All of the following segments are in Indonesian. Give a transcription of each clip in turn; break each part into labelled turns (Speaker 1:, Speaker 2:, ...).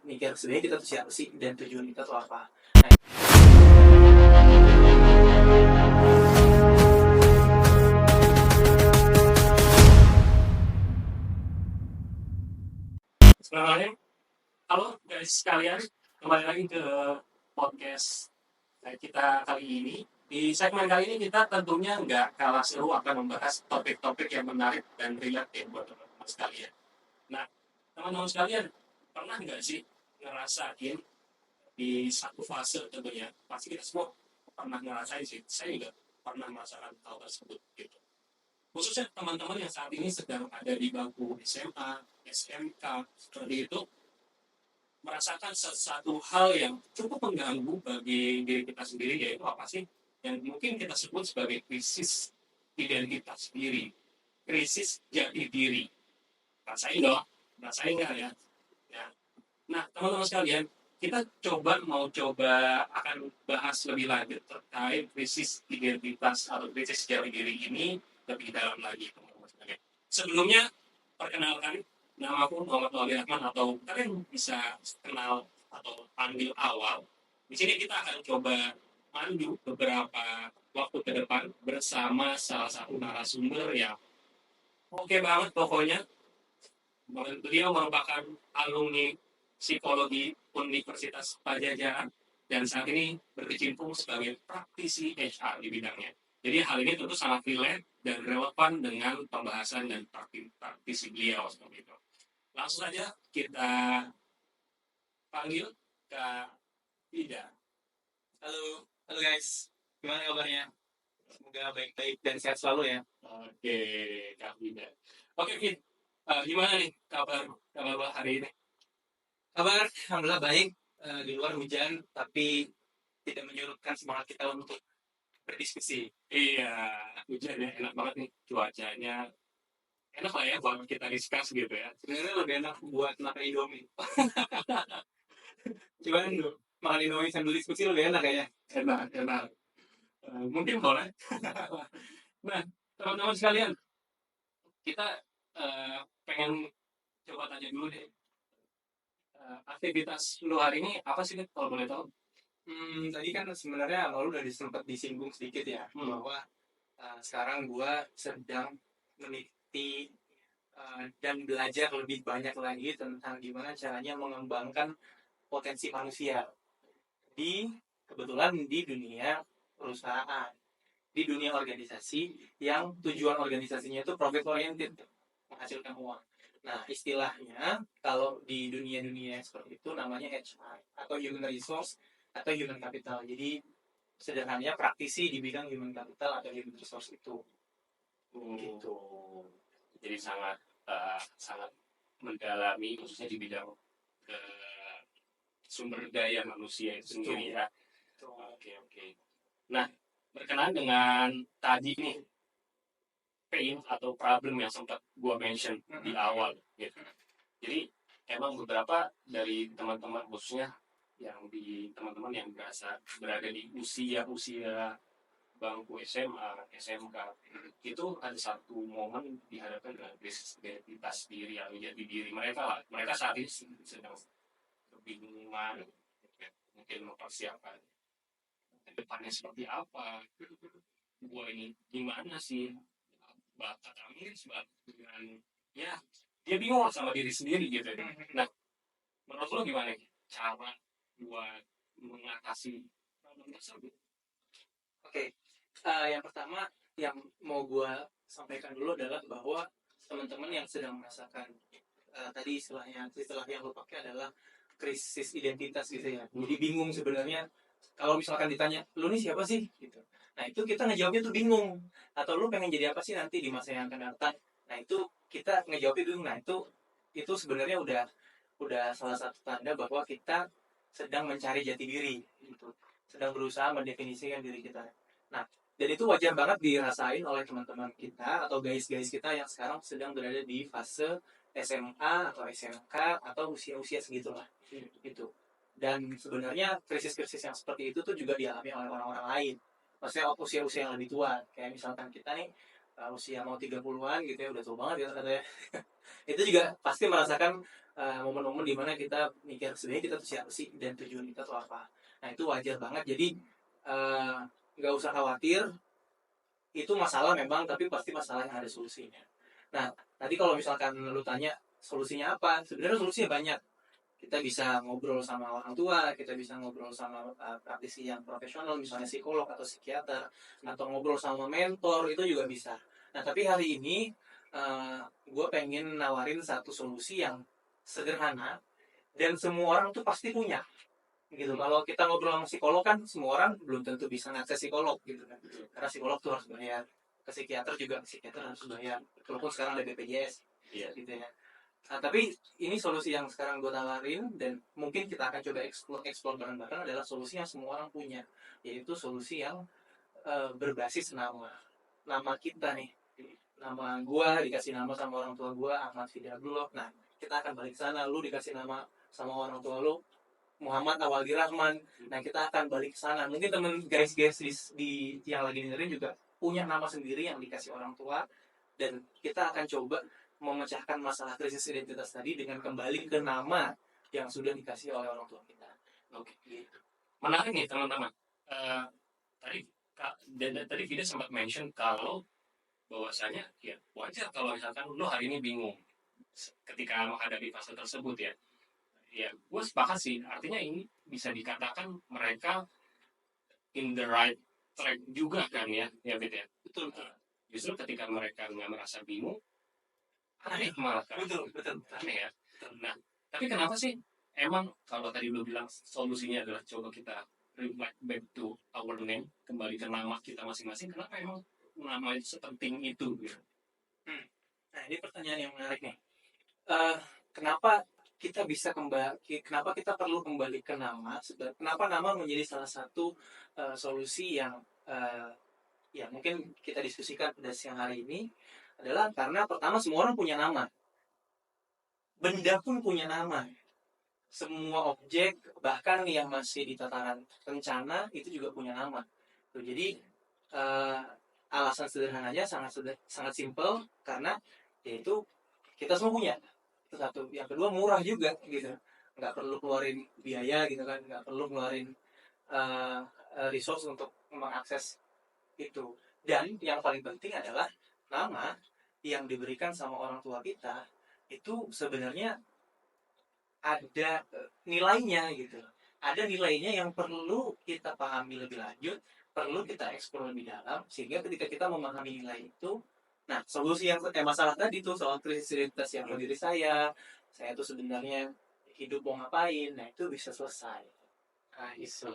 Speaker 1: mikir sebenarnya kita tuh siapa sih dan tujuan kita tuh apa.
Speaker 2: Sebenarnya, halo guys sekalian, kembali lagi ke podcast kita kali ini. Di segmen kali ini kita tentunya nggak kalah seru akan membahas topik-topik yang menarik dan relate buat teman-teman sekalian. Nah, teman-teman sekalian, pernah nggak sih ngerasain di satu fase tentunya, pasti kita semua pernah ngerasain sih, saya juga pernah merasakan hal tersebut gitu. Khususnya teman-teman yang saat ini sedang ada di bangku SMA, SMK, seperti itu, merasakan sesuatu hal yang cukup mengganggu bagi diri kita sendiri, yaitu apa sih yang mungkin kita sebut sebagai krisis identitas diri, krisis jati diri. Rasain dong, rasain nggak ya? Ya. Nah, teman-teman sekalian, kita coba akan bahas lebih lanjut terkait krisis identitas atau krisis jati diri ini lebih dalam lagi, teman-teman sekalian. Sebelumnya, perkenalkan, nama aku Muhammad Wali Rahman, atau kalian bisa kenal atau panggil Awal. Di sini kita akan coba mandu beberapa waktu ke depan bersama salah satu narasumber yang oke banget pokoknya. Beliau merupakan alumni psikologi Universitas Pajajaran dan saat ini berkecimpung sebagai praktisi HR di bidangnya. Jadi hal ini tentu sangat relate dan relevan dengan pembahasan dan praktisi beliau seperti itu. Langsung saja kita panggil Kak Ida.
Speaker 1: Halo, halo guys, gimana kabarnya? Semoga baik-baik dan sehat selalu ya.
Speaker 2: Oke, Kak Ida. Oke, Id. Gimana nih kabar hari ini?
Speaker 1: Kabar, alhamdulillah baik. Di luar hujan, tapi tidak menyurutkan semangat kita untuk berdiskusi.
Speaker 2: Iya, hujan ya, enak banget nih cuacanya. Enak lah ya buat kita discuss gitu ya.
Speaker 1: Sebenarnya lebih enak buat makan Indomie. Cuman makan Indomie sambil diskusi lebih enak kayaknya.
Speaker 2: Enak. Mungkin boleh. Nah, teman-teman sekalian, kita pengen coba tanya dulu deh. Aktivitas lu hari ini apa sih, kalau boleh tahu?
Speaker 1: Tadi kan sebenarnya lalu udah sempat disinggung sedikit ya, bahwa sekarang gua sedang meneliti dan belajar lebih banyak lagi tentang gimana caranya mengembangkan potensi manusia di kebetulan di dunia perusahaan, di dunia organisasi yang tujuan organisasinya itu profit oriented, menghasilkan uang. Nah, istilahnya kalau di dunia-dunia seperti itu namanya HR atau human resource atau human capital. Jadi sederhananya praktisi di bidang human capital atau human resource itu. Gitu.
Speaker 2: Jadi sangat mendalami khususnya di bidang sumber daya manusia itu sendiri ya. Oke. Nah, berkenaan dengan tadi nih pain atau problem yang sempat gua mention di awal gitu. Jadi emang beberapa dari teman-teman khususnya teman-teman yang berada di usia bangku SMA, SMK, itu ada satu momen dihadapkan dengan krisis identitas diri atau jati diri mereka lah. Mereka saat ini sedang kebingungan, mungkin mempersiapkan depannya seperti apa. Gua ini gimana sih? Bakat mungkin sebab dengan ya dia bingung sama diri sendiri gitu. Nah, menurut lo gimana cara buat mengatasi problem tersebut?
Speaker 1: Oke, yang pertama yang mau gue sampaikan dulu adalah bahwa teman-teman yang sedang merasakan tadi istilah yang lo pakai adalah krisis identitas gitu ya. Jadi bingung sebenarnya kalau misalkan ditanya, lu nih siapa sih? Gitu. Nah itu kita ngejawabnya tuh bingung. Atau lu pengen jadi apa sih nanti di masa yang akan datang? Nah itu kita ngejawabnya bingung. Nah itu sebenarnya udah salah satu tanda bahwa kita sedang mencari jati diri. Gitu. Sedang berusaha mendefinisikan diri kita. Nah, dan itu wajar banget dirasain oleh teman-teman kita atau guys-guys kita yang sekarang sedang berada di fase SMA atau SMK atau usia-usia segitulah gitu. Dan sebenarnya krisis-krisis yang seperti itu tuh juga dialami oleh orang-orang lain. Maksudnya usia-usia yang lebih tua, kayak misalkan kita nih usia mau 30-an gitu ya, udah tua banget ya katanya. Itu juga pasti merasakan momen-momen dimana kita mikir sebenarnya kita tuh siapa sih dan tujuan kita tuh apa. Nah itu wajar banget, jadi eh, nggak usah khawatir, itu masalah memang tapi pasti masalah yang ada solusinya. Nah tadi kalau misalkan lu tanya solusinya apa, sebenarnya solusinya banyak. Kita bisa ngobrol sama orang tua, kita bisa ngobrol sama praktisi yang profesional, misalnya psikolog atau psikiater, atau ngobrol sama mentor, itu juga bisa. Nah, tapi hari ini gue pengen nawarin satu solusi yang sederhana dan semua orang tuh pasti punya. Gitu. Kalau kita ngobrol sama psikolog kan semua orang belum tentu bisa ngakses psikolog gitu kan. Karena psikolog tuh harus bayar. Ke psikiater juga psikiater harus bayar. Walaupun sekarang ada BPJS, gitu ya. Nah, tapi ini solusi yang sekarang gue tawarin dan mungkin kita akan coba explore bareng-bareng adalah solusi yang semua orang punya, yaitu solusi yang berbasis nama kita nih. Nama gue dikasih nama sama orang tua gue Ahmad Fidabullah. Nah kita akan balik sana, lu dikasih nama sama orang tua lu Muhammad Awaldi Rahman. Nah kita akan balik ke sana. Mungkin temen guys di yang lagi dengerin juga punya nama sendiri yang dikasih orang tua, dan kita akan coba memecahkan masalah krisis identitas tadi dengan kembali ke nama yang sudah dikasih oleh orang tua kita.
Speaker 2: Oke, gitu. Menarik nih teman-teman. Eh, tadi tadi Vida sempat mention kalau bahwasanya ya wajar kalau misalkan lo hari ini bingung ketika menghadapi fase tersebut ya. Ya, gue sepakat sih. Artinya ini bisa dikatakan mereka in the right track juga kan ya, Fit ya.
Speaker 1: Betul.
Speaker 2: Justru ketika mereka nggak merasa bingung, aneh malah kan.
Speaker 1: Betul.
Speaker 2: Aneh ya. Nah, tapi kenapa sih emang kalau tadi lo bilang solusinya adalah coba kita reflect back to our name, kembali ke nama kita masing-masing, kenapa emang nama itu sepenting itu gitu?
Speaker 1: Nah ini pertanyaan yang menarik nih. Kenapa kita bisa kenapa kita perlu kembali ke nama? Kenapa nama menjadi salah satu solusi yang ya mungkin kita diskusikan pada siang hari ini adalah karena pertama semua orang punya nama, benda pun punya nama, semua objek bahkan yang masih di tataran rencana itu juga punya nama. Tuh, jadi alasan sederhananya sangat simpel karena yaitu kita semua punya. Itu satu. Yang kedua murah juga gitu, nggak perlu keluarin biaya gitu kan, nggak perlu keluarin resource untuk mengakses itu. Dan yang paling penting adalah nama yang diberikan sama orang tua kita itu sebenarnya ada nilainya gitu, ada nilainya yang perlu kita pahami lebih lanjut, perlu kita eksplor lebih dalam, sehingga ketika kita memahami nilai itu, nah solusi yang masalah tadi tuh soal krisis identitas yang diri saya tuh sebenarnya hidup mau ngapain, nah itu bisa selesai. Nah itu.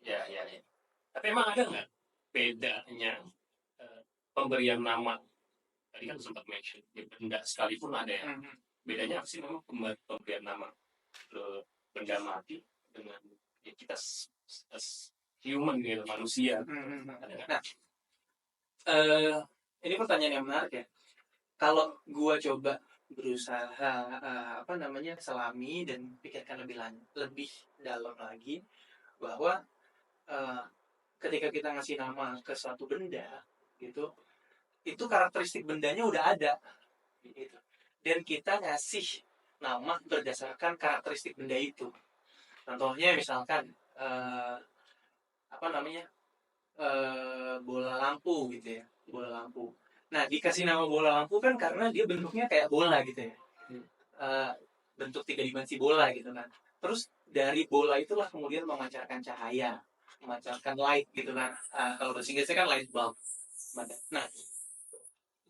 Speaker 2: Ya. Tapi emang ada nggak bedanya pemberian nama? Tadi kan sempat mention ya, benda sekalipun ada ya. Bedanya apa sih memang pemberian nama ke benda mati dengan ya, kita as human gitu, manusia?
Speaker 1: Nah, ini pertanyaan yang menarik ya. Kalau gua coba berusaha selami dan pikirkan lebih dalam lagi bahwa ketika kita ngasih nama ke suatu benda gitu, itu karakteristik bendanya udah ada gitu. Dan kita ngasih nama berdasarkan karakteristik benda itu. Contohnya misalkan bola lampu gitu ya, bola lampu. Nah dikasih nama bola lampu kan karena dia bentuknya kayak bola gitu ya, bentuk 3 dimensi bola gitu kan. Terus dari bola itulah kemudian memancarkan cahaya, memancarkan light gitu kan. Kalau bahasa Inggrisnya kan light bulb. Nah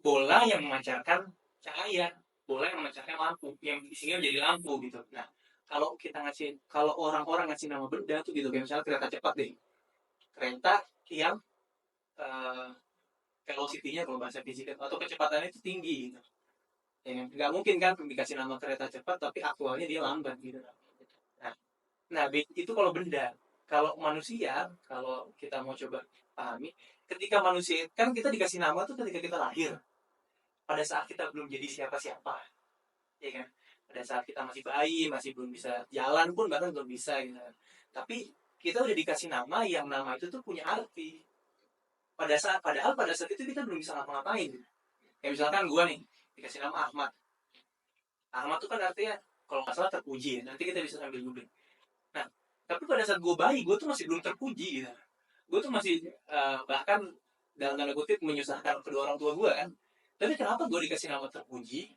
Speaker 1: bola yang memancarkan cahaya, bola yang memancarkan lampu, yang isinya menjadi lampu gitu. Nah kalau orang-orang ngasih nama benda tuh gitu, kayak misalnya kereta cepat deh, kereta yang velocity-nya kalau bahasa fisika atau kecepatannya itu tinggi gitu. Ya, nggak mungkin kan dikasih nama kereta cepat tapi aktualnya dia lambat gitu. Nah itu kalau benda. Kalau manusia, kalau kita mau coba pahami, ketika manusia kan kita dikasih nama tuh ketika kita lahir, pada saat kita belum jadi siapa-siapa, ya kan? Pada saat kita masih bayi, masih belum bisa jalan pun bahkan belum bisa gitu. Tapi kita udah dikasih nama yang nama itu tuh punya arti. padahal pada saat itu kita belum bisa ngapa-ngapain. Kayak misalkan gue nih dikasih nama Ahmad. Ahmad tuh kan artinya kalau nggak salah terpuji ya. Nanti kita bisa sambil googling. Nah, tapi pada saat gue bayi, gue tuh masih belum terpuji gitu. Gue tuh masih bahkan dalam tanda kutip menyusahkan kedua orang tua gue kan. Tapi kenapa gue dikasih nama terpuji?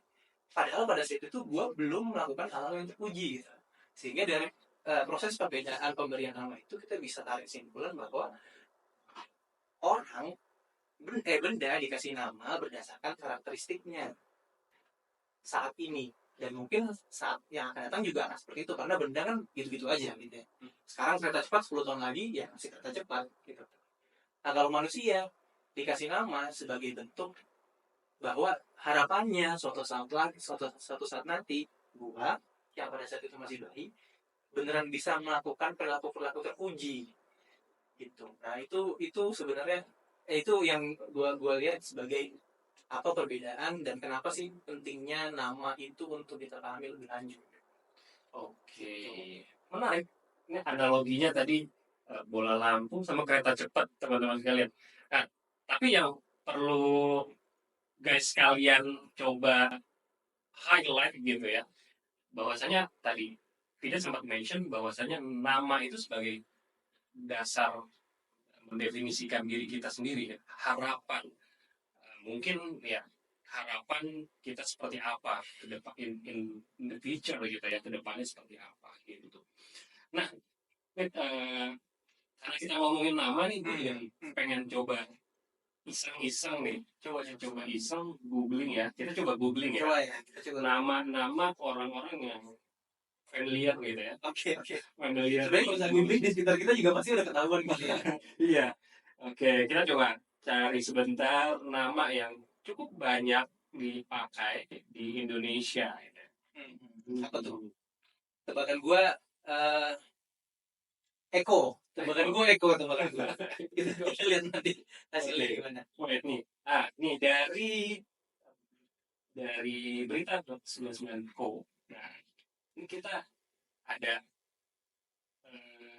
Speaker 1: Padahal pada saat itu gue belum melakukan hal-hal yang terpuji gitu. Sehingga dari proses perbedaan pemberian nama itu kita bisa tarik simpulan bahwa orang benda dikasih nama berdasarkan karakteristiknya saat ini, dan mungkin saat yang akan datang juga akan seperti itu karena benda kan gitu-gitu aja gitu ya. Sekarang kereta cepat 10 tahun lagi ya masih kereta cepat gitu. Nah kalau manusia dikasih nama sebagai bentuk bahwa harapannya suatu saat nanti gua yang pada saat itu masih bayi beneran bisa melakukan perilaku terpuji gitu. Nah itu sebenarnya itu yang gua lihat sebagai apa perbedaan dan kenapa sih pentingnya nama itu untuk kita pahami lebih lanjut.
Speaker 2: Oke, menarik. Ini analoginya tadi bola lampu sama kereta cepat, teman-teman sekalian. Nah, tapi yang perlu guys kalian coba highlight gitu ya, bahwasanya tadi tidak sempat mention bahwasanya nama itu sebagai dasar mendefinisikan diri kita sendiri ya. Harapan. Mungkin ya harapan kita seperti apa ke depan in the future gitu ya, ke depannya seperti apa gitu. Nah, karena kita ngomongin nama nih, gue juga pengen coba iseng-iseng nih, coba iseng googling ya, kita coba googling ya, nama-nama orang-orang yang familiar gitu ya.
Speaker 1: Oke.
Speaker 2: Familiar.
Speaker 1: Sebenarnya kalau saya googling di sekitar kita juga pasti udah ketahuan gitu ya.
Speaker 2: Iya. Oke, kita coba cari sebentar nama yang cukup banyak dipakai di Indonesia.
Speaker 1: Apa tuh? Tebakan gue Eko. Tebakan gue. Kita lihat nanti hasilnya gimana.
Speaker 2: Wait nih. Nih dari berita 99.co. Nah, ini kita ada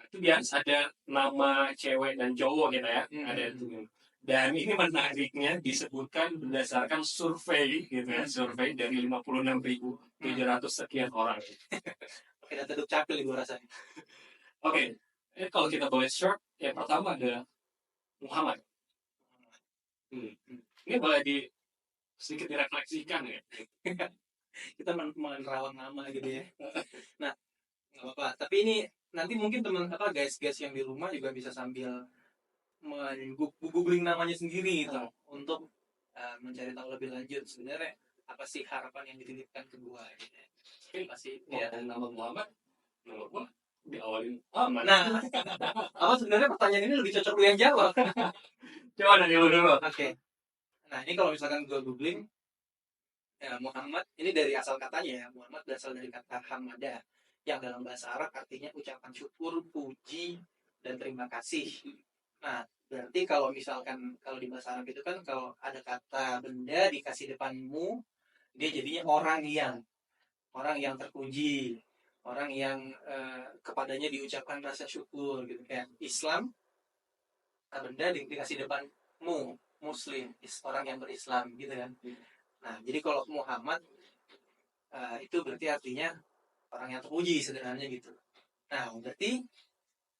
Speaker 2: itu biasa ada nama cewek dan cowok gitu ya. Ada itu. Dan ini menariknya disebutkan berdasarkan survei gitu ya, survei dari 56.700 sekian orang.
Speaker 1: Oke, data dukcapil gue rasanya.
Speaker 2: Oke, kalau kita boleh short, yang pertama ada Muhammad. Ini boleh sedikit direfleksikan ya.
Speaker 1: Kita menerawang nama gitu ya. Nah, nggak apa-apa. Tapi ini nanti mungkin guys yang di rumah juga bisa sambil googling namanya sendiri gitu untuk mencari tahu lebih lanjut sebenarnya apa sih harapan yang dititipkan ke gua gitu.
Speaker 2: Tapi masih ya nama Muhammad, nama gua diawalin Ahmad.
Speaker 1: Nah, apa sebenarnya pertanyaan ini lebih cocok lu yang jawab.
Speaker 2: Coba dari lu dulu.
Speaker 1: Oke. Nah, ini kalau misalkan gua googling Muhammad, ini dari asal katanya ya, Muhammad berasal dari kata hamada yang dalam bahasa Arab artinya ucapan syukur, puji, dan terima kasih. Nah, berarti kalau misalkan kalau di bahasa Arab itu kan kalau ada kata benda dikasih depanmu, dia jadinya orang yang terpuji, orang yang kepadanya diucapkan rasa syukur gitu. Kayak Islam, kata benda dikasih depanmu, Muslim, orang yang berislam gitu kan. Nah, jadi kalau Muhammad itu berarti artinya orang yang terpuji sederhananya gitu. Nah, berarti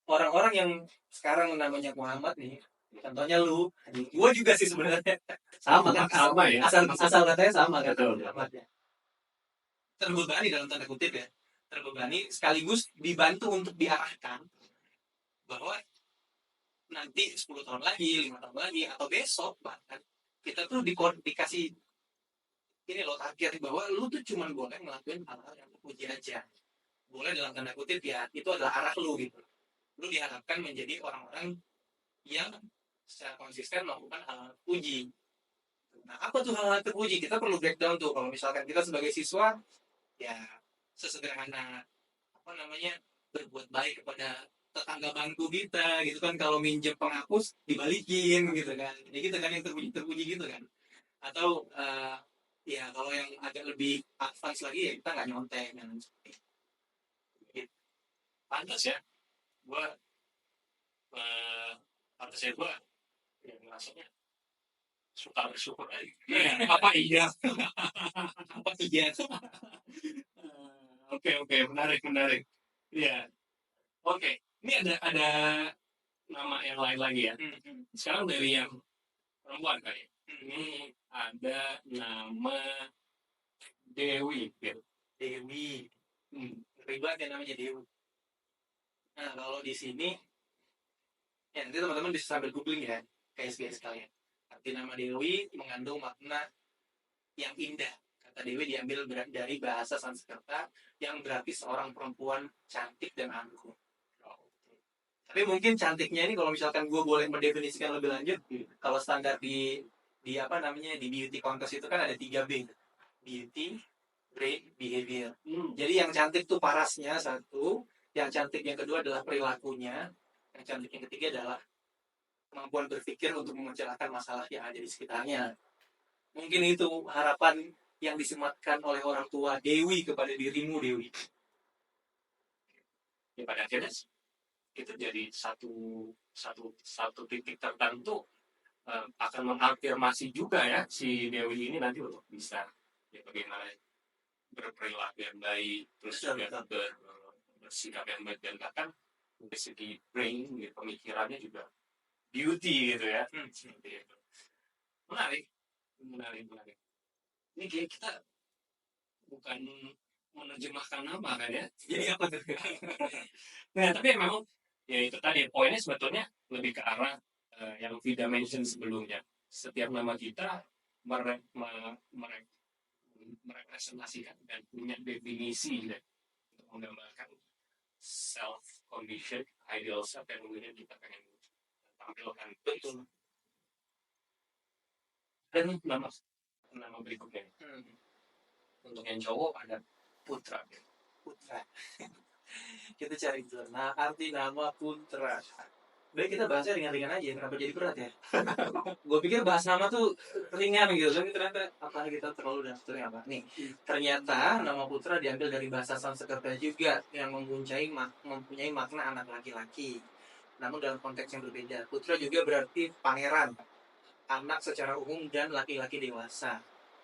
Speaker 1: orang-orang yang sekarang namanya Muhammad nih, contohnya lu, gue juga sih sebenarnya sama kan,
Speaker 2: ya.
Speaker 1: Asal katanya sama kan.
Speaker 2: Betul.
Speaker 1: Terbebani dalam tanda kutip ya, terbebani sekaligus dibantu untuk diarahkan bahwa nanti 10 tahun lagi, 5 tahun lagi, atau besok bahkan kita tuh dikasih ini loh target bahwa lu tuh cuma boleh ngelakuin hal-hal yang terpuji aja. Boleh dalam tanda kutip ya, itu adalah arah lu gitu. Lu diharapkan menjadi orang-orang yang secara konsisten melakukan hal-hal terpuji. Nah, apa tuh hal-hal terpuji? Kita perlu breakdown tuh. Kalau misalkan kita sebagai siswa, ya sesederhana berbuat baik kepada tetangga bangku kita gitu kan. Kalau minjem penghapus dibalikin gitu kan. Ya gitu kan yang terpuji gitu kan. Atau ya kalau yang agak lebih advance lagi ya kita nggak nyontek dan sebagainya. Gitu.
Speaker 2: Pantas ya, pantas ya gue rasanya suka bersyukur aja. Apa iya?
Speaker 1: Apa iya?
Speaker 2: Oke, menarik. Iya. Oke, ini ada nama yang lain lagi ya. Sekarang dari yang perempuan kali. Ini ada nama Dewi, gitu.
Speaker 1: Dewi.
Speaker 2: Hmm.
Speaker 1: Ribet ya namanya Dewi. Nah, kalau di sini ya nanti teman-teman bisa sambil googling ya, guys kalian. Arti nama Dewi mengandung makna yang indah. Kata Dewi diambil dari bahasa Sanskerta yang berarti seorang perempuan cantik dan angkuh. Tapi mungkin cantiknya ini kalau misalkan gue boleh mendefinisikan lebih lanjut, kalau standar di apa namanya di beauty contest itu kan ada 3B, beauty, brain, behavior. Jadi yang cantik tuh parasnya satu, yang cantik yang kedua adalah perilakunya, yang cantik yang ketiga adalah kemampuan berpikir untuk memencerahkan masalah yang ada di sekitarnya. Mungkin itu harapan yang disematkan oleh orang tua Dewi kepada dirimu, Dewi.
Speaker 2: Ya pada akhirnya itu jadi satu titik tertentu akan mengafirmasi juga ya si Dewi ini nanti untuk bisa ya bagaimana berperilaku yang baik, terus juga bersikap yang baik, dan bahkan dari segi brain gitu, pemikirannya juga beauty gitu ya. Seperti itu. Menarik. Ini kayak kita bukan menerjemahkan nama kan ya.
Speaker 1: Jadi apa tuh?
Speaker 2: Nah, tapi memang ya itu tadi poinnya sebetulnya lebih ke arah yang Vida mention sebelumnya. Setiap nama kita merepresentasikan dan punya definisi ya, untuk menggambarkan self condition, ideal self yang kemudian kita pengen tampilkan. Betul. Dan nama berikutnya untuk yang cowok ada Putra.
Speaker 1: Kita cari dulu. Nah, arti nama Putra. Baik, kita bahasnya ringan-ringan aja. Kenapa jadi berat ya? Gue pikir bahas nama tuh ringan gitu, tapi ternyata apa kita terlalu daftar apa? Nih, ternyata nama Putra diambil dari bahasa Sanskerta juga yang mempunyai makna anak laki-laki. Namun dalam konteks yang berbeda. Putra juga berarti pangeran, anak secara umum dan laki-laki dewasa.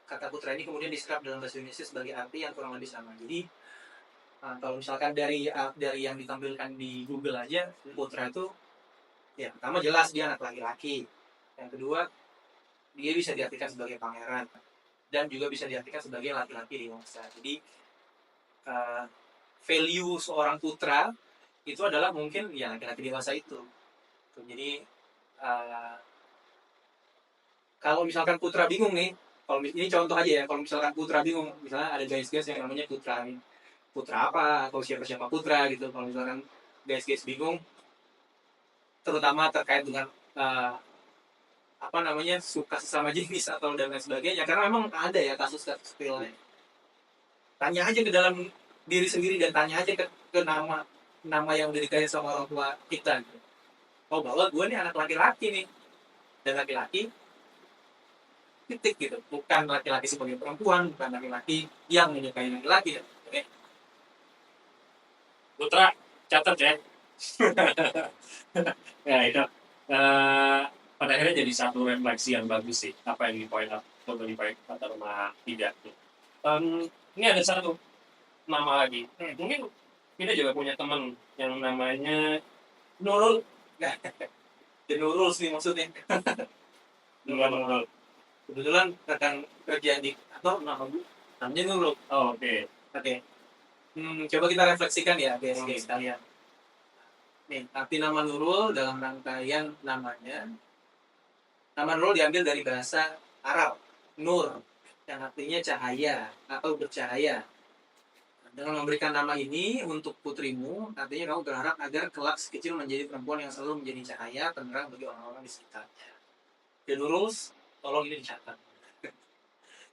Speaker 1: Kata putra ini kemudian diserap dalam bahasa Indonesia sebagai arti yang kurang lebih sama. Jadi kalau misalkan dari yang ditampilkan di Google aja, putra itu ya pertama jelas dia anak laki-laki. Yang kedua, dia bisa diartikan sebagai pangeran dan juga bisa diartikan sebagai laki-laki dewasa. Jadi value seorang putra itu adalah mungkin ya laki-laki dewasa itu. Jadi kalau misalkan putra bingung nih, kalau ini contoh aja ya, kalau misalkan putra bingung, misalnya ada guys-guys yang namanya putra nih, putra apa atau siapa putra gitu. Kalau misalkan guys bingung, terutama terkait dengan apa namanya suka sesama jenis atau dan lain sebagainya, karena memang ada ya kasus-kasus realnya. Tanya aja ke dalam diri sendiri dan tanya aja ke nama yang udah dikasih sama orang tua kita. Gitu. Oh bahwa gue nih anak laki-laki nih, dan laki-laki titik gitu, bukan laki-laki sebagai perempuan, bukan laki-laki yang menyukai laki-laki. Oke.
Speaker 2: Putra, catat ya. Ya itu pada akhirnya jadi satu refleksi yang bagus sih, apa yang di point up atau di point kata rumah tidak. Ini ada satu nama lagi. Mungkin kita juga punya teman yang namanya Nurul.
Speaker 1: The Nurul sih maksudnya.
Speaker 2: Nurul.
Speaker 1: Kebetulan rekan kerja di atau namanya Nurul.
Speaker 2: Oh, oke.
Speaker 1: Coba kita refleksikan ya guys kalian. Nih, arti nama Nurul dalam rangkaian namanya. Nama Nurul diambil dari bahasa Arab, Nur, yang artinya cahaya atau bercahaya. Dengan memberikan nama ini untuk putrimu, artinya kamu berharap agar kelak sekecil menjadi perempuan yang selalu menjadi cahaya penerang bagi orang-orang di sekitarnya. Dan Nurul, tolong ini dicatat.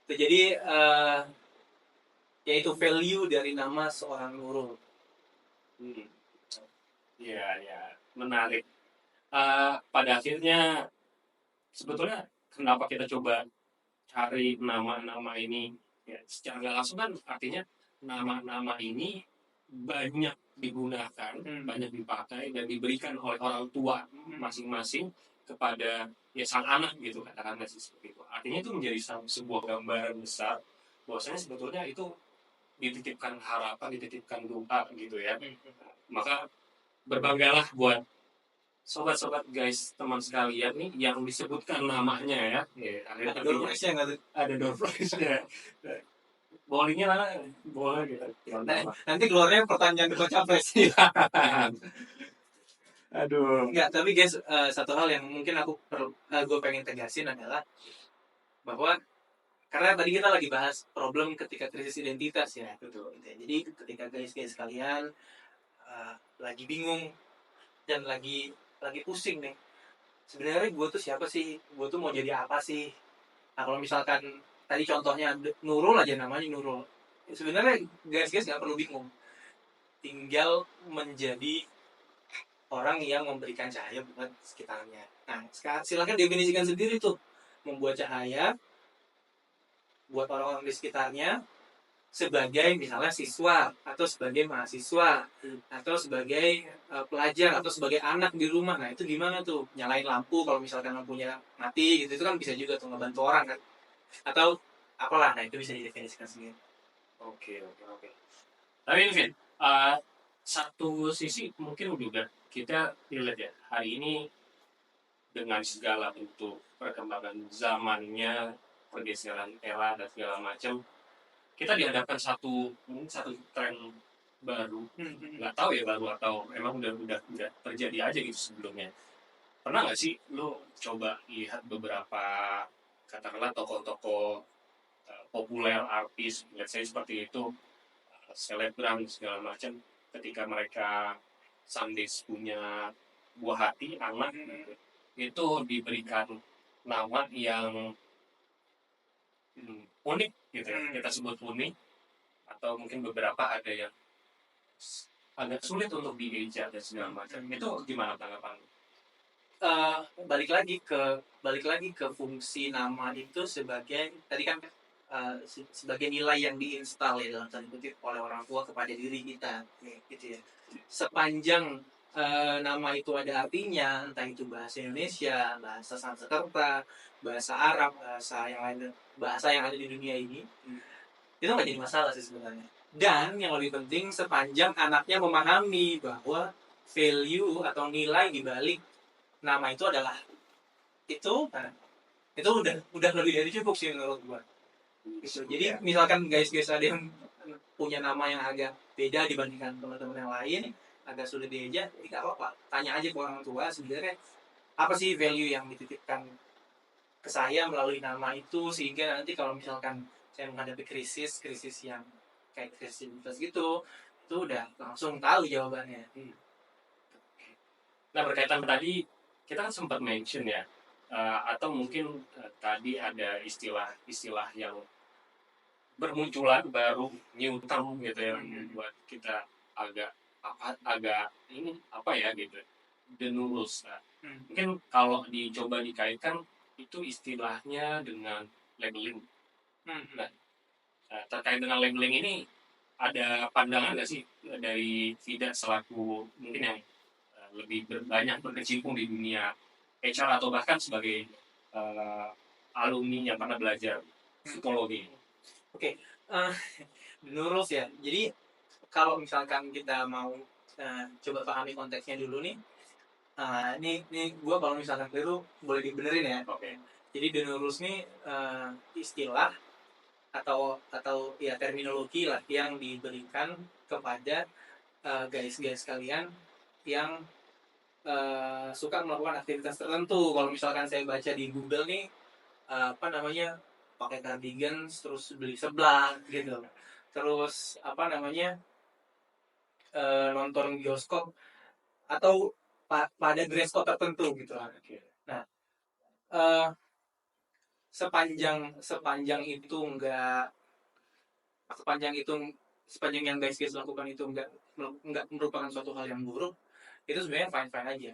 Speaker 1: Jadi yaitu value dari nama seorang Nurul.
Speaker 2: Ya, menarik. Pada akhirnya sebetulnya kenapa kita coba cari nama-nama ini ya, secara nggak langsung kan artinya nama-nama ini banyak digunakan, banyak dipakai dan diberikan oleh orang tua masing-masing kepada ya sang anak gitu, katakanlah sih seperti itu. Artinya itu menjadi sebuah gambaran besar bahwasanya sebetulnya itu dititipkan harapan, dititipkan doa gitu ya. Maka berbanggalah buat sobat-sobat guys, teman sekalian nih yang disebutkan namanya ya.
Speaker 1: Ada door prize-nya nggak tuh?
Speaker 2: Ada door prize-nya. Bowlingnya mana? Boleh gitu.
Speaker 1: Nanti keluarnya pertanyaan debat capres.
Speaker 2: Aduh.
Speaker 1: Enggak, tapi guys, satu hal yang mungkin gue pengen tegasin adalah bahwa karena tadi kita lagi bahas problem ketika krisis identitas ya.
Speaker 2: Betul.
Speaker 1: Jadi ketika guys kalian lagi bingung dan lagi pusing nih, sebenarnya gue tuh siapa sih? Gue tuh mau jadi apa sih? Nah kalau misalkan tadi contohnya Nurul aja, namanya Nurul, sebenarnya guys nggak perlu bingung, tinggal menjadi orang yang memberikan cahaya buat sekitarnya. Nah silahkan definisikan sendiri tuh, membuat cahaya buat orang-orang di sekitarnya sebagai misalnya siswa atau sebagai mahasiswa atau sebagai pelajar atau sebagai anak di rumah. Nah itu gimana tuh, nyalain lampu kalau misalkan lampunya mati gitu, itu kan bisa juga tuh ngebantu orang kan, atau apalah. Nah itu bisa didefinisikan sendiri.
Speaker 2: Oke. Tapi Vin, satu sisi mungkin juga kita lihat ya, hari ini dengan segala bentuk perkembangan zamannya, pergeseran era dan segala macam, kita dihadapkan satu tren baru. Nggak tahu ya baru atau emang udah terjadi aja gitu sebelumnya. Pernah nggak sih lo coba lihat beberapa katakanlah tokoh-tokoh populer, artis, let's say seperti itu, selebgram segala macam, ketika mereka Sundays punya buah hati anak, itu diberikan nama yang unik gitu ya, kita sebut unik, atau mungkin beberapa ada yang agak sulit untuk dieja dan segala macam. Itu gimana tanggapan?
Speaker 1: Balik lagi ke fungsi nama itu sebagai tadi kan sebagai nilai yang diinstal ya dalam tanda kutip oleh orang tua kepada diri kita, gitu ya. Sepanjang nama itu ada artinya, entah itu bahasa Indonesia, bahasa Sanskerta, bahasa Arab, bahasa yang ada di dunia ini, itu nggak jadi masalah sih sebenarnya. Dan yang lebih penting, sepanjang anaknya memahami bahwa value atau nilai di balik nama itu adalah itu, nah, itu udah lebih dari cukup sih menurut gua. Gitu. Jadi misalkan guys ada yang punya nama yang agak beda dibandingkan teman-teman yang lain, agak sulit dieja, tidak apa-apa. Tanya aja ke orang tua sebenarnya apa sih value yang dititipkan ke saya melalui nama itu, sehingga nanti kalau misalkan saya menghadapi krisis yang kayak krisis identitas gitu, itu udah langsung tahu jawabannya.
Speaker 2: Nah berkaitan tadi kita kan sempat mention ya, atau mungkin tadi ada istilah yang bermunculan baru, new term gitu ya, buat kita agak ini apa ya gitu, the rules. Mungkin kalau dicoba dikaitkan itu istilahnya dengan labeling. Nah, terkait dengan labeling ini ada pandangan nggak sih dari Vida selaku mungkin yang lebih banyak berkecimpung di dunia HR atau bahkan sebagai alumni yang pernah belajar psikologi?
Speaker 1: Oke, menurut ya. Jadi kalau misalkan kita mau coba pahami konteksnya dulu nih, ini gue kalau misalkan keliru boleh dibenerin ya.
Speaker 2: Oke.
Speaker 1: Jadi denurus nih istilah atau ya terminologi lah yang diberikan kepada guys kalian yang suka melakukan aktivitas tertentu. Kalau misalkan saya baca di Google nih, apa namanya, pakai cardigan terus beli seblak gitu, terus apa namanya, nonton bioskop atau pada dress code tertentu gitu. Nah sepanjang itu enggak, sepanjang yang guys lakukan itu enggak merupakan suatu hal yang buruk, itu sebenarnya fine aja.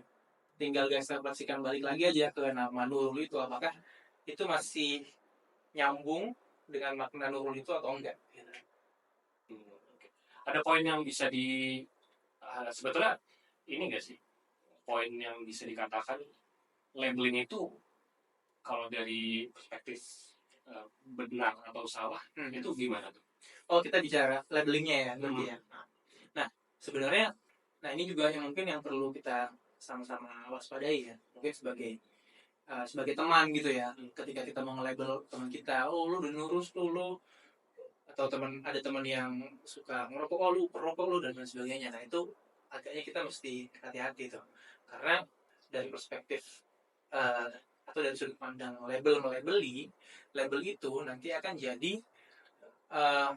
Speaker 1: Tinggal guys refleksikan balik lagi aja ke nama Nurul itu, apakah itu masih nyambung dengan makna Nurul itu atau enggak.
Speaker 2: Ada poin yang bisa sebetulnya ini enggak sih, poin yang bisa dikatakan labeling itu kalau dari perspektif benar atau salah itu gimana tuh?
Speaker 1: Oh, kita bicara labelingnya ya berarti ya. Nah, sebenarnya ini juga yang mungkin yang perlu kita sama-sama waspadai ya. Mungkin sebagai teman gitu ya. Ketika kita mau nge-label teman kita, oh lu udah nurus tuh lu, atau ada teman yang suka ngerokok, oh lu perokok lu, dan lain sebagainya. Nah, itu agaknya kita mesti hati-hati tuh. Karena dari perspektif atau dari sudut pandang melabeli, label itu nanti akan jadi uh,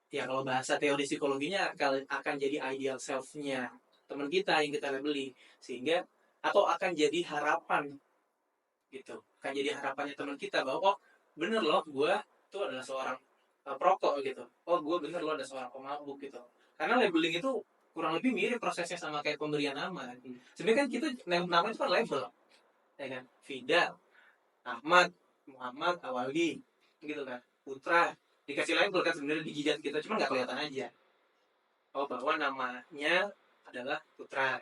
Speaker 1: ya kalau bahasa teori psikologinya akan jadi ideal self-nya teman kita yang kita labeli, sehingga atau akan jadi harapan gitu, akan jadi harapannya teman kita bahwa oh bener loh gue tuh adalah seorang perokok gitu, oh gue bener loh ada seorang pemabuk gitu. Karena labeling itu kurang lebih mirip prosesnya sama kayak pemberian nama. Sebenarnya kan kita nama itu kan label, ya kan, Fida, Ahmad, Muhammad, Awali gitu kan, Putra, dikasih label kan sebenarnya di jidat kita, cuma nggak kelihatan aja. Oh bahwa namanya adalah Putra,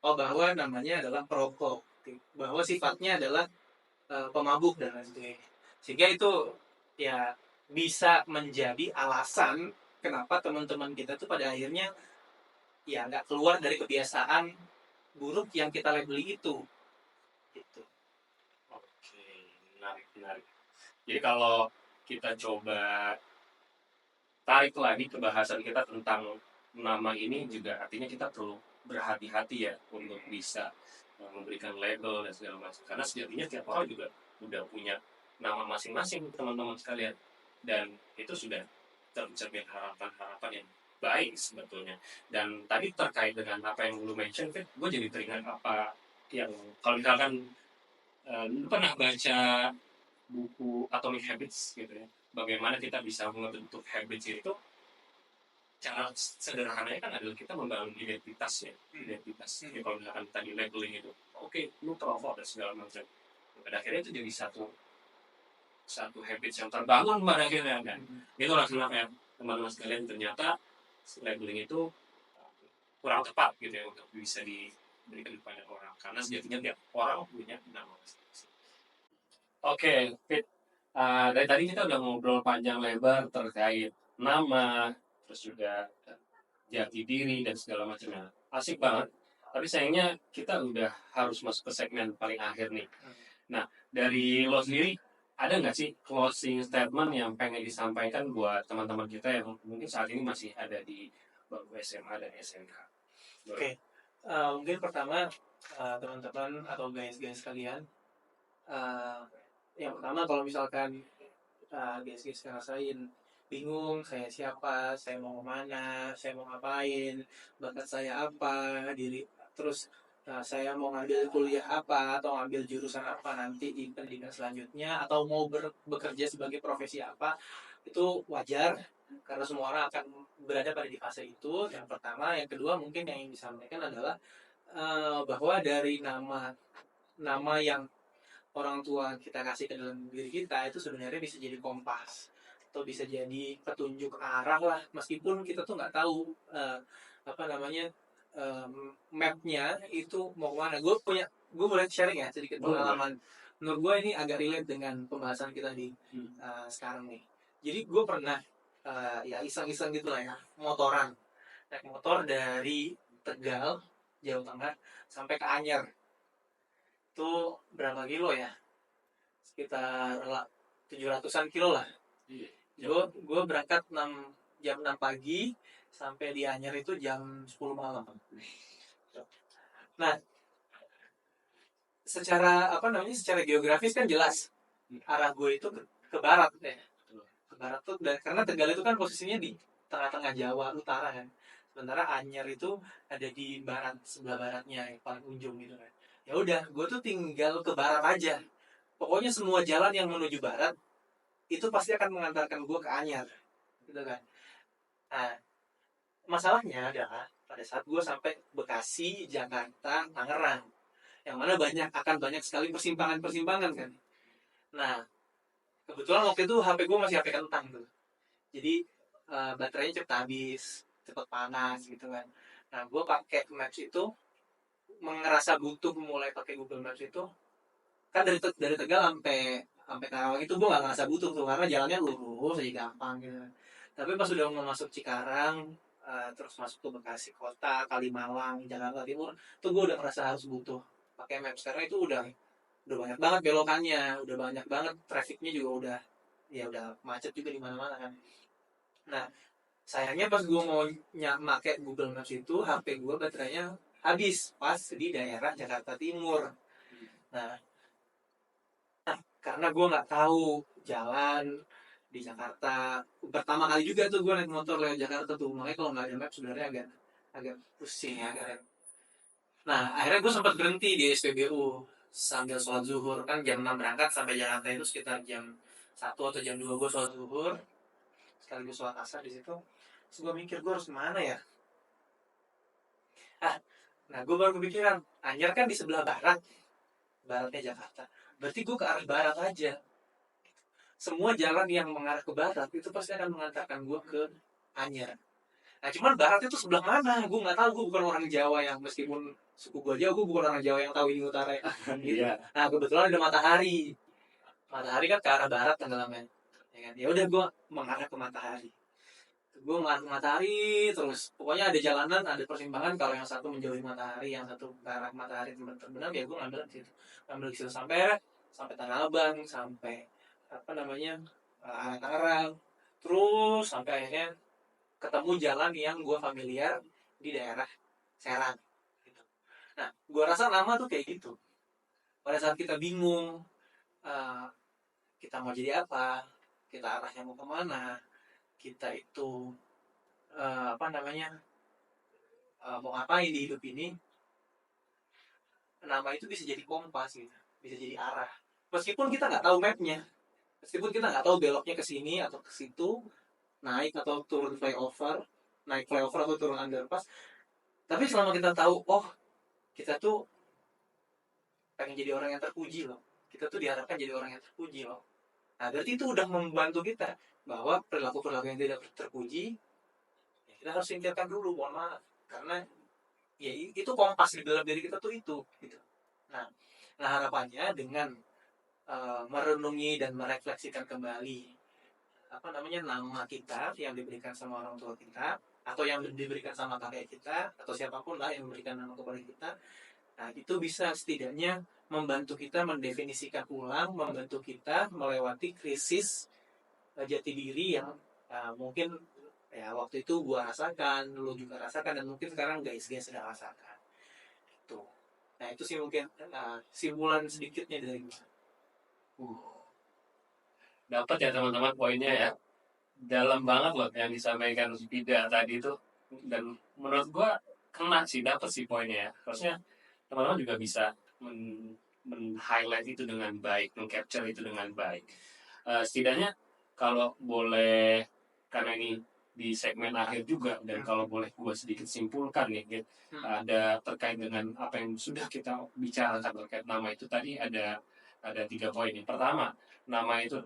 Speaker 1: oh bahwa namanya adalah perokok, bahwa sifatnya adalah pemabuk dan lain sebagainya. Sehingga itu ya bisa menjadi alasan kenapa teman-teman kita tuh pada akhirnya ya nggak keluar dari kebiasaan buruk yang kita labeli itu gitu.
Speaker 2: Oke, menarik. Jadi kalau kita coba tarik lagi ke bahasan kita tentang nama ini, juga artinya kita perlu berhati-hati ya untuk bisa memberikan label dan segala macam, karena sejatinya tiap orang juga udah punya nama masing-masing teman-teman sekalian, dan itu sudah tercermin harapan-harapan yang baik sebetulnya. Dan tadi terkait dengan apa yang lu mention, Fit, gue jadi teringat apa yang kalau misalkan lu pernah baca buku Atomic Habits gitu ya, bagaimana kita bisa membentuk habits itu. Cara sederhananya kan adalah kita membangun identitas ya. Ya, kalau misalkan tadi labeling itu, oke, lu perokok dan segala macam, pada akhirnya itu jadi satu habits yang terbangun pada akhirnya kan. Itulah kenapa ya teman-teman sekalian, ternyata labeling itu kurang tepat gitu ya untuk bisa diberikan kepada orang, karena sejatinya tiap orang punya nama masing-masing. Oke, Fit. Dari tadi kita udah ngobrol panjang lebar terkait nama, terus juga jati diri dan segala macamnya. Asik banget. Tapi sayangnya kita udah harus masuk ke segmen paling akhir nih. Nah, dari lo sendiri, ada nggak sih closing statement yang pengen disampaikan buat teman-teman kita yang mungkin saat ini masih ada di bangku SMA dan SMK?
Speaker 1: Oke. Mungkin pertama teman-teman atau guys kalian, yang pertama kalau misalkan guys ngerasain bingung, saya siapa, saya mau kemana, saya mau ngapain, bakat saya apa, terus saya mau ngambil kuliah apa atau ngambil jurusan apa nanti di pendidikan selanjutnya, atau mau bekerja sebagai profesi apa, itu wajar karena semua orang akan berada pada di fase itu. Yang pertama, yang kedua mungkin yang ingin disampaikan adalah bahwa dari nama yang orang tua kita kasih ke dalam diri kita itu sebenarnya bisa jadi kompas atau bisa jadi petunjuk arah lah, meskipun kita tuh nggak tahu mapnya itu mau kemana. Gue boleh sharing ya sedikit pengalaman. Menurut gue ini agak relate dengan pembahasan kita di sekarang nih. Jadi gue pernah ya iseng-iseng gitu lah ya, naik motor dari Tegal, Jawa Tengah sampai ke Anyer. Itu berapa kilo ya? Sekitar 700-an kilo lah. Gue berangkat jam 6 pagi, sampai di Anyer itu jam 10 malam. Nah, secara geografis kan jelas arah gue itu ke barat ya. Ke barat tuh, karena Tegal itu kan posisinya di tengah-tengah Jawa Utara kan. Sementara Anyer itu ada di barat, sebelah baratnya yang paling ujung gitu kan. Ya udah, gue tuh tinggal ke barat aja. Pokoknya semua jalan yang menuju barat itu pasti akan mengantarkan gue ke Anyer, gitu kan. Nah, masalahnya adalah pada saat gue sampai Bekasi, Jakarta, Tangerang, yang mana akan banyak sekali persimpangan kan. Nah, kebetulan waktu itu HP gue masih HP kentang tuh, jadi baterainya cepet habis, cepet panas gitu kan. Nah, gue pakai Maps itu ngerasa butuh mulai pakai Google Maps itu kan dari Tegal sampai sampai Karawang itu gue nggak ngerasa butuh tuh karena jalannya lurus aja gampang gitu. Tapi pas udah mau masuk Cikarang, terus masuk ke Bekasi kota, Kalimalang, Jakarta Timur, tuh gue udah ngerasa harus butuh pakai Maps karena itu udah banyak banget belokannya, udah banyak banget trafficnya juga udah ya udah macet juga di mana-mana kan. Nah sayangnya pas gue mau make Google Maps itu HP gue baterainya habis pas di daerah Jakarta Timur. Nah karena gue nggak tahu jalan di Jakarta pertama kali juga tuh gue naik motor lewat Jakarta tuh, makanya kalau nggak ada map sebenarnya agak agak pusing ya kan. Nah akhirnya gue sempat berhenti di SPBU sambil sholat zuhur, kan jam 6 berangkat sampai Jakarta itu sekitar jam 1 atau jam 2 gue sholat zuhur sekaligus sholat asar di situ. Terus gue mikir gue harus kemana ya. ah nah gue baru kepikiran Anyer kan di sebelah baratnya Jakarta, berarti gue ke arah barat aja. Semua jalan yang mengarah ke barat itu pasti akan mengantarkan gue ke Anyer. Nah cuman barat itu sebelah mana? Gue nggak tahu. Gue bukan orang Jawa yang meskipun suku gue Jawa, gue bukan orang Jawa yang tahu ini utara ya. Gitu.
Speaker 2: Iya.
Speaker 1: Nah kebetulan ada matahari. Matahari kan ke arah barat tenggelamnya. Ya kan? Ya udah gue mengarah ke matahari. Gue mengarah ke matahari terus. Pokoknya ada jalanan, ada persimpangan. Kalau yang satu menjauhi matahari, yang satu ke arah matahari terbenam, ya gue ngambil di situ. Ngambil di situ sampai Tanah Abang, sampai apa namanya arah-arah, terus sampai akhirnya ketemu jalan yang gue familiar di daerah Serang gitu. Nah gue rasa lama tuh kayak gitu, pada saat kita bingung uh, kita mau jadi apa, kita arahnya mau kemana, kita itu apa namanya mau ngapain di hidup ini, nama itu bisa jadi kompas gitu, bisa jadi arah meskipun kita nggak tahu mapnya, meskipun kita nggak tahu beloknya ke sini atau ke situ, naik atau turun flyover, naik flyover atau turun underpass. Tapi selama kita tahu, oh kita tuh pengen jadi orang yang terpuji loh, kita tuh diharapkan jadi orang yang terpuji loh. Nah berarti itu udah membantu kita bahwa perilaku-perilaku yang tidak terpuji ya kita harus singkirkan dulu, mohon maaf, karena ya itu kompas di dalam diri kita tuh itu gitu. Nah, nah harapannya dengan merenungi dan merefleksikan kembali apa namanya nama kita yang diberikan sama orang tua kita atau yang diberikan sama kakek kita atau siapapun lah yang memberikan nama kepada kita. Nah, itu bisa setidaknya membantu kita mendefinisikan ulang, membantu kita melewati krisis jati diri yang mungkin ya waktu itu gua rasakan, lu juga rasakan, dan mungkin sekarang guys sedang rasakan. Itu. Nah, itu sih mungkin simpulan sedikitnya dari gua.
Speaker 2: Dapat ya teman-teman poinnya ya. Dalam banget loh yang disampaikan Pida tadi itu, dan menurut gua kena sih, dapat sih poinnya ya. Harusnya teman-teman juga bisa men-highlight itu dengan baik, meng-capture itu dengan baik. Setidaknya kalau boleh, karena ini di segmen akhir juga, dan kalau boleh gue sedikit simpulkan nih, gitu, ada terkait dengan apa yang sudah kita bicarakan terkait nama itu tadi, ada 3 poin. Yang pertama, nama itu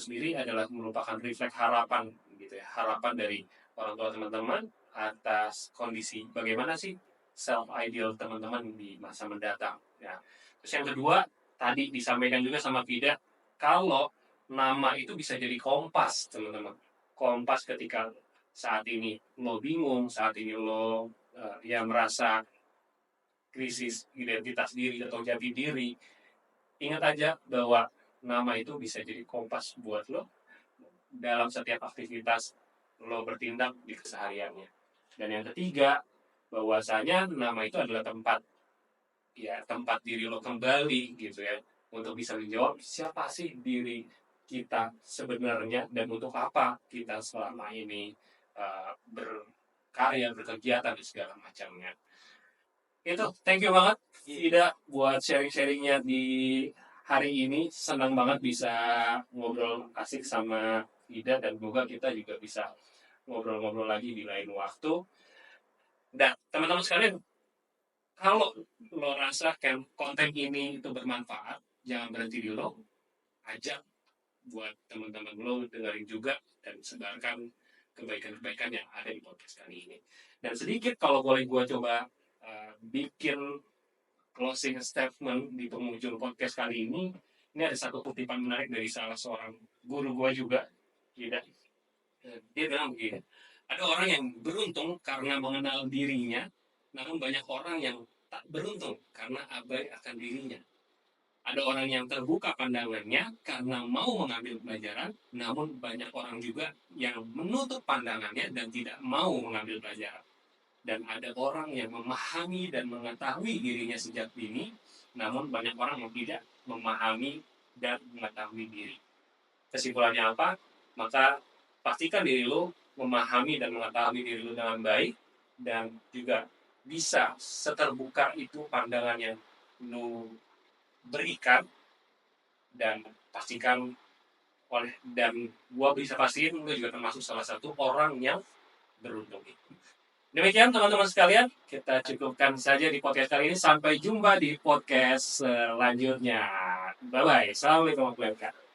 Speaker 2: sendiri adalah merupakan refleks harapan gitu ya, harapan dari orang tua teman-teman atas kondisi bagaimana sih self ideal teman-teman di masa mendatang ya. Terus yang kedua, tadi disampaikan juga sama Pida, kalau nama itu bisa jadi kompas teman-teman, kompas ketika saat ini lo bingung, saat ini lo ya merasa krisis identitas diri atau jati diri, ingat aja bahwa nama itu bisa jadi kompas buat lo dalam setiap aktivitas lo bertindak di kesehariannya. Dan yang ketiga, bahwasanya nama itu adalah tempat diri lo kembali gitu ya, untuk bisa menjawab siapa sih diri kita sebenarnya dan untuk apa kita selama ini berkarya, berkegiatan dan segala macamnya. Itu thank you banget Ida buat sharing-sharingnya di hari ini. Senang banget bisa ngobrol asik sama Ida, dan semoga kita juga bisa ngobrol-ngobrol lagi di lain waktu. Dan teman-teman sekalian, kalau lo rasakan konten ini itu bermanfaat, jangan berhenti di lo, ajak buat teman-teman lo dengerin juga dan sebarkan kebaikan-kebaikan yang ada di podcast kali ini. Dan sedikit kalau boleh gue coba bikin closing statement di penghujung podcast kali ini ada satu kutipan menarik dari salah seorang guru gua juga. Tidak, dia bilang begini, ada orang yang beruntung karena mengenal dirinya, namun banyak orang yang tak beruntung karena abai akan dirinya. Ada orang yang terbuka pandangannya karena mau mengambil pelajaran, namun banyak orang juga yang menutup pandangannya dan tidak mau mengambil pelajaran. Dan ada orang yang memahami dan mengetahui dirinya sejak dini, namun banyak orang yang tidak memahami dan mengetahui diri. Kesimpulannya apa? Maka pastikan diri lo memahami dan mengetahui diri lo dengan baik, dan juga bisa seterbuka itu pandangan yang lo berikan, dan pastikan dan gua bisa pastiin gua juga termasuk salah satu orang yang beruntung itu. Demikian teman-teman sekalian, kita cukupkan saja di podcast kali ini. Sampai jumpa di podcast selanjutnya. Bye bye. Assalamualaikum warahmatullahi wabarakatuh.